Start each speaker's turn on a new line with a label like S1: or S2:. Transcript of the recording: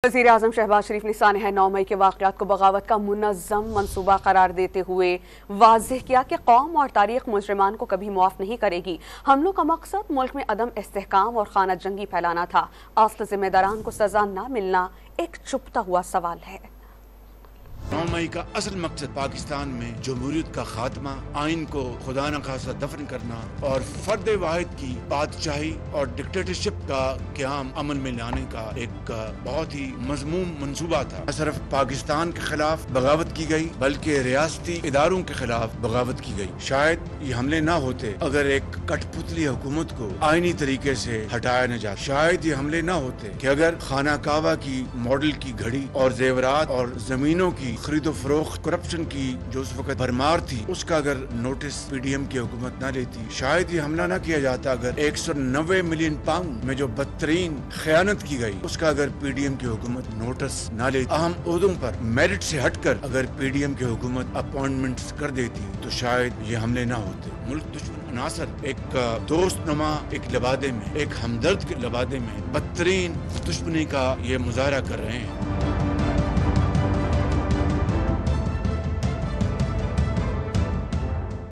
S1: वज़ीर-ए-आज़म शहबाज शरीफ ने सानह 9 मई के वाक़यात को बगावत का मुनज़्ज़म मंसूबा करार देते हुए वाज़ेह किया कि कौम और तारीख़ मुजरिमान को कभी मुआफ़ नहीं करेगी। हमलों का मकसद मुल्क में अदम इस्तेहकाम और खाना जंगी फैलाना था। असल ज़िम्मेदारान को सज़ा न मिलना एक छुपता हुआ सवाल है।
S2: 9 मई का असल मकसद पाकिस्तान में जमहूरियत का खात्मा, आइन को खुदा न खासा दफन करना और फर्द वाहिद की बादशाही और डिक्टेटरशिप का क़याम अमल में लाने का एक बहुत ही मज़मूम मंसूबा था। न सिर्फ पाकिस्तान के खिलाफ बगावत की गई बल्कि रियासती इदारों के खिलाफ बगावत की गई। शायद ये हमले ना होते अगर एक कठपुतली हुकूमत को आइनी तरीके से हटाया न जाता। शायद ये हमले ना होते कि अगर खाना कावा की मॉडल की घड़ी और जेवरात और जमीनों की खरीदो फरोख्त करप्शन की जो उस वक्त भरमार थी उसका अगर नोटिस पीडीएम की हुकूमत न लेती। शायद ये हमला न किया जाता अगर 190 मिलियन पाउंड में जो बदतरीन खयानत की गई उसका अगर पीडीएम की हुकूमत नोटिस न लेती। अहम ओहदों पर मेरिट से हटकर अगर पीडीएम की हुकूमत अपॉइंटमेंट्स कर देती तो शायद ये हमले न होते। मुल्क दुश्मन अनासर एक दोस्त नुमा एक लबादे में, एक हमदर्द के लबादे में बदतरीन दुश्मनी का ये मुजाहरा कर रहे हैं।